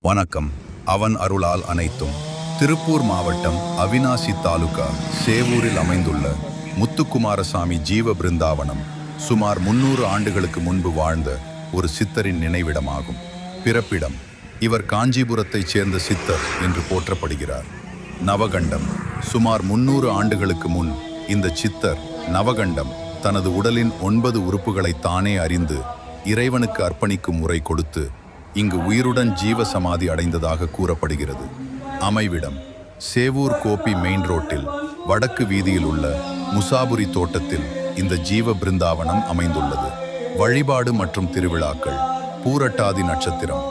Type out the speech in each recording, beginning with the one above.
வணக்கம். அவன் அருளால் அனைத்தும். திருப்பூர் மாவட்டம் அவினாசி தாலுகா சேவூரில் அமைந்துள்ள முத்துக்குமாரசாமி ஜீவ பிருந்தாவனம் சுமார் 300 ஆண்டுகளுக்கு முன்பு வாழ்ந்த ஒரு சித்தரின் நினைவிடமாகும். பிறப்பிடம்: இவர் காஞ்சிபுரத்தைச் சேர்ந்த சித்தர் என்று போற்றப்படுகிறார். நவகண்டம்: சுமார் 300 ஆண்டுகளுக்கு முன் இந்த சித்தர் நவகண்டம் தனது உடலின் 9 உறுப்புகளை தானே அறிந்து இறைவனுக்கு அர்ப்பணிக்கும் முறை கொடுத்து இங்கு உயிருடன் ஜீவ சமாதி அடைந்ததாக கூறப்படுகிறது. அமைவிடம்: சேவூர் கோபி மெயின் ரோட்டில் வடக்கு வீதியில் உள்ள முசாபுரி தோட்டத்தில் இந்த ஜீவ பிருந்தாவனம் அமைந்துள்ளது. வழிபாடு மற்றும் திருவிழாக்கள்: பூரட்டாதி நட்சத்திரம்.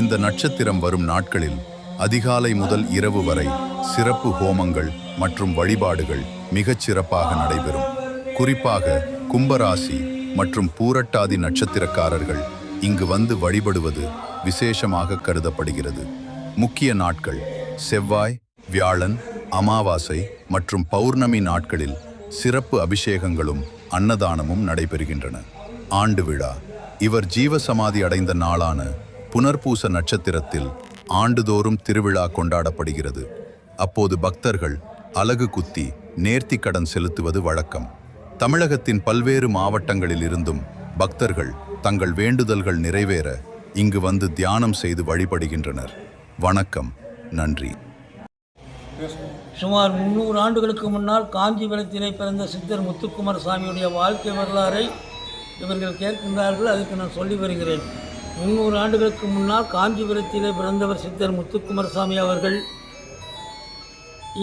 இந்த நட்சத்திரம் வரும் நாட்களில் அதிகாலை முதல் இரவு வரை சிறப்பு ஹோமங்கள் மற்றும் வழிபாடுகள் மிகச் சிறப்பாக நடைபெறும். குறிப்பாக கும்பராசி மற்றும் பூரட்டாதி நட்சத்திரக்காரர்கள் இங்கு வந்து வழிபடுவது விசேஷமாக கருதப்படுகிறது. முக்கிய நாட்கள்: செவ்வாய், வியாழன், அமாவாசை மற்றும் பௌர்ணமி நாட்களில் சிறப்பு அபிஷேகங்களும் அன்னதானமும் நடைபெறுகின்றன. ஆண்டு விழா: இவர் ஜீவசமாதி அடைந்த நாளான புனர்பூச நட்சத்திரத்தில் ஆண்டுதோறும் திருவிழா கொண்டாடப்படுகிறது. அப்போது பக்தர்கள் அலகு குத்தி நேர்த்தி கடன் செலுத்துவது வழக்கம். தமிழகத்தின் பல்வேறு மாவட்டங்களில் இருந்தும் பக்தர்கள் தங்கள் வேண்டுதல்கள் நிறைவேற இங்கு வந்து தியானம் செய்து வழிபடுகின்றனர். வணக்கம். நன்றி. சுமார் 300 ஆண்டுகளுக்கு முன்னால் காஞ்சிபுரத்திலே பிறந்த சித்தர் முத்துக்குமாரசாமியுடைய வாழ்க்கை வரலாறை இவர்கள் கேட்கின்றார்கள். அதுக்கு நான் சொல்லி வருகிறேன். 300 ஆண்டுகளுக்கு முன்னால் காஞ்சிபுரத்திலே பிறந்தவர் சித்தர் முத்துக்குமாரசாமி அவர்கள்.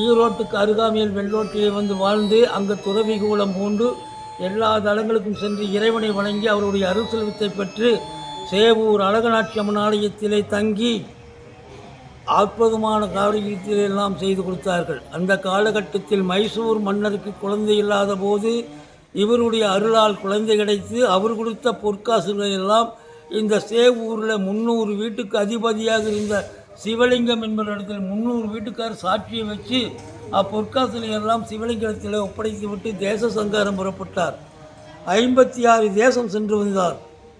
ஈரோட்டுக்கு அருகாமையில் வெள்ளோட்டிலே வந்து வாழ்ந்து அங்கு துறவி கூலம் பூண்டு எல்லா தலங்களுக்கும் சென்று இறைவனை வணங்கி அவருடைய அருள் செல்வத்தை பெற்று சேவூர் அழகநாட்சி அம்மன் ஆலயத்திலே தங்கி அற்புதமான காரியத்தில் எல்லாம் செய்து கொடுத்தார்கள். அந்த காலகட்டத்தில் மைசூர் மன்னருக்கு குழந்தை இல்லாத போது இவருடைய அருளால் குழந்தை கிடைத்து அவர் கொடுத்த பொற்காசுகளை எல்லாம் இந்த சேவூரில் 300 வீட்டுக்கு அதிபதியாக இருந்த சிவலிங்கம் என்பவர் இடத்தில் 300 வீட்டுக்கார் சாட்சியை வச்சு அப்பொற்காசுகளை எல்லாம் சிவலிங்கத்தில் ஒப்படைத்து விட்டு தேச சங்காரம் புறப்பட்டார். 56 தேசம் சென்று வந்தார்.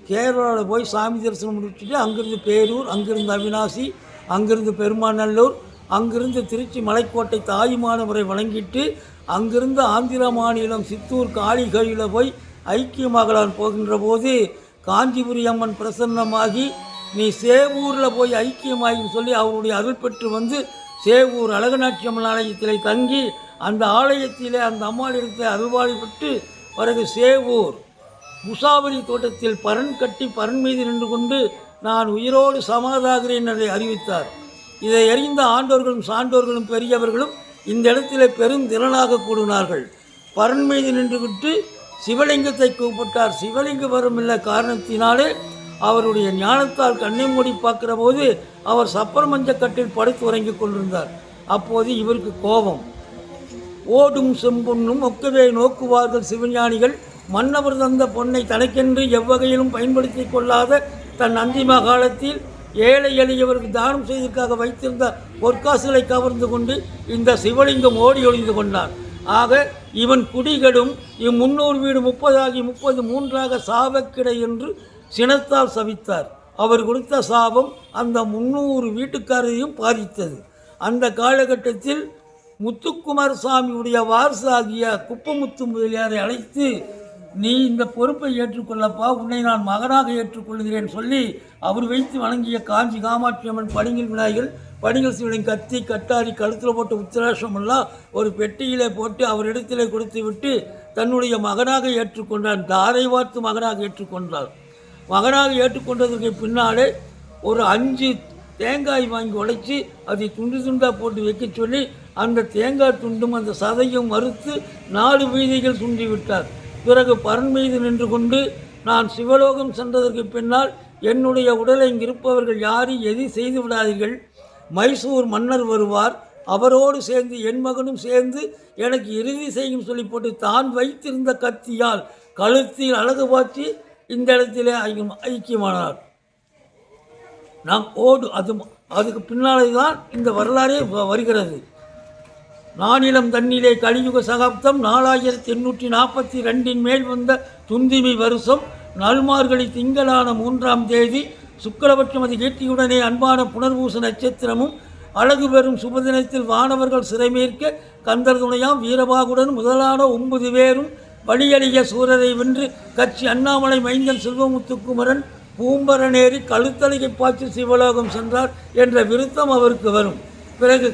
கேரளாவில் போய் சாமி தரிசனம் முடிச்சுட்டு அங்கிருந்து பேரூர், அங்கிருந்து அவினாசி, அங்கிருந்து பெருமாநல்லூர், அங்கிருந்து திருச்சி மலைக்கோட்டை தாயுமானவரை வணங்கிட்டு அங்கிருந்து ஆந்திர மாநிலம் சித்தூர் காளிகையில் போய் ஐக்கியமாகலான் போகின்ற போது காஞ்சிபுரி அம்மன் பிரசன்னமாகி நீ சேவூரில் போய் ஐக்கியமாகின்னு சொல்லி அவருடைய அருள் பெற்று வந்து சேவூர் அழகநாட்சி அம்மன் ஆலயத்தில் தங்கி அந்த ஆலயத்திலே அந்த அம்மாளிடத்தை அருள்வாளி பெற்று பிறகு சேவூர் முசாபரி தோட்டத்தில் பரன் கட்டி பரன் மீது நின்று கொண்டு நான் உயிரோடு சமாதாகிறேன் என்று அறிவித்தார். இதை அறிந்த ஆண்டோர்களும் சான்றோர்களும் பெரியவர்களும் இந்த இடத்திலே பெருந்திறனாக கூடினார்கள். பரன் மீது நின்றுவிட்டு சிவலிங்கத்தை கூப்பிட்டார். சிவலிங்க வரமில்லை காரணத்தினாலே அவருடைய ஞானத்தால் கண்ணை மூடி பார்க்கிற போது அவர் சப்பர் மஞ்சக்கட்டில் படுத்து உறங்கிக் கொண்டிருந்தார். அப்போது இவருக்கு கோபம். ஓடும் செம்பொன்னும் ஒக்கவே நோக்குவார்கள் சிவஞானிகள், மன்னவர் தந்த பொன்னை தனக்கென்று எவ்வகையிலும் பயன்படுத்தி கொள்ளாத தன் அந்திம காலத்தில் ஏழை எளியவருக்கு தானம் செய்வதற்காக வைத்திருந்த பொற்காசுகளை கவர்ந்து கொண்டு இந்த சிவலிங்கம் ஓடி ஒளிந்து கொண்டார். ஆக இவன் குடிகடும் 300 வீடு 30 ஆகி 30 3ஆக சாவக்கிடை என்று சினத்தால் சபித்தார். அவர் கொடுத்த சாபம் அந்த 300 வீட்டுக்காரையும் பாதித்தது. அந்த காலகட்டத்தில் முத்துக்குமாரசாமியுடைய வாரிசாகிய குப்பமுத்து முதலியாரை அழைத்து நீ இந்த பொறுப்பை ஏற்றுக்கொள்ளப்பா, உன்னை நான் மகனாக ஏற்றுக்கொள்கிறேன் சொல்லி அவர் வைத்து வணங்கிய காஞ்சி காமாட்சி அம்மன் பணிகள் விநாயகர் பணிகள் சிவலிங்க கத்தி கட்டாரி கழுத்தில் போட்ட உத்திராசம் எல்லாம் ஒரு பெட்டியிலே போட்டு அவரிடத்திலே கொடுத்து விட்டு தன்னுடைய மகனாக ஏற்றுக்கொண்டார். தாரை வார்த்து மகனாக ஏற்றுக்கொண்டார். மகனாக ஏற்றுக்கொண்டதற்கு பின்னாலே ஒரு 5 தேங்காய் வாங்கி உடைச்சி அதை துண்டு துண்டாக போட்டு வைக்க சொல்லி அந்த தேங்காய் துண்டும் அந்த சதையும் மறுத்து 4 வீதிகள் சுண்டி விட்டார். பிறகு பரன் மீது நின்று கொண்டு நான் சிவலோகம் சென்றதற்கு பின்னால் என்னுடைய உடலை இங்கிருப்பவர்கள் யாரும் எது செய்து விடாதீர்கள், மைசூர் மன்னர் வருவார், அவரோடு சேர்ந்து என் மகனும் சேர்ந்து எனக்கு இறுதி செய்யும் சொல்லி போட்டு தான் வைத்திருந்த கத்தியால் கழுத்தில் அழகு பார்த்து இந்த இடத்திலே ஐக்கியமானார். நாம் அதுக்கு பின்னாலே தான் இந்த வரலாறே வருகிறது. நானிலம் தன்னிலே கலியுக சகாப்தம் 4842 மேல் வந்த துந்திமி வருஷம் நல்மார்கழி திங்களான 3ஆம் தேதி சுக்லபட்சம் அது ஈட்டியுடனே அன்பான புனர்பூச நட்சத்திரமும் அழகு பெறும் சுபதினத்தில் வானவர்கள் சிறைமேற்க கந்தர் துணையாம் வீரபாகுடன் முதலான 9 பேரும் வழியடிய சூரரை வென்று கட்சி அண்ணாமலை மைந்தன் செல்வமுத்துக்குமரன் பூம்பரநேரி கழுத்தலிகை பாய்ச்சி சிவலோகம் சென்றார் என்ற விருத்தம் அவருக்கு வரும். பிறகு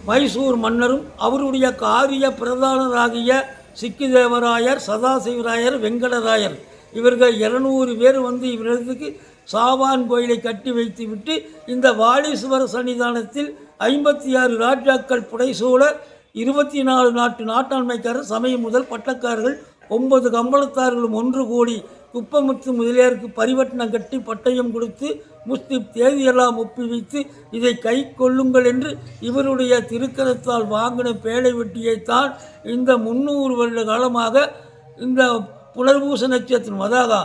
மைசூர் மன்னரும் அவருடைய காரிய பிரதானராகிய சிக்கிதேவராயர், சதாசிவராயர், வெங்கடராயர் இவர்கள் 200 பேர் வந்து இவர்களுக்கு சாவான் கோயிலை கட்டி வைத்துவிட்டு இந்த வாலீஸ்வர சன்னிதானத்தில் 56 ராஜாக்கள் புடைசூழ 24 நாட்டு நாட்டாண்மைக்காரர் சமயம் முதல் பட்டக்காரர்கள் 9 கம்பளத்தார்களும் ஒன்று கூடி குப்பமுத்து முதலியாருக்கு பரிவட்டனம் கட்டி பட்டயம் கொடுத்து முஸ்லிம் தேதியெல்லாம் ஒப்பி வைத்து இதை கை கொள்ளுங்கள் என்று இவருடைய திருக்கரத்தால் வாங்கின பேழை வெட்டியைத்தான் இந்த 300 வருட காலமாக இந்த புனர்பூச நட்சத்திரம், அதாவது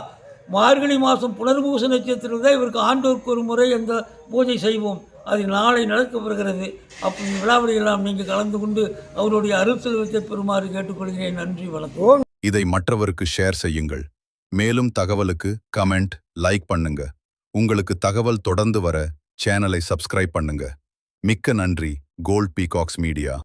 மார்கழி மாதம் புனர்பூச நட்சத்திரம் தான் இவருக்கு ஆண்டோருக்கு ஒரு முறை அந்த பூஜை செய்வோம். அது நாளை நடக்கப்படுகிறது. அப்படி விழாவளியெல்லாம் நீங்கள் கலந்து கொண்டு அவருடைய அருள் செல்வத்தை பெறுமாறு கேட்டுக்கொள்கிறேன். நன்றி, வணக்கம். இதை மற்றவருக்கு ஷேர் செய்யுங்கள். மேலும் தகவலுக்கு கமெண்ட், லைக் பண்ணுங்க. உங்களுக்கு தகவல் தொடர்ந்து வர சேனலை சப்ஸ்கிரைப் பண்ணுங்க. மிக்க நன்றி. Gold peacocks media.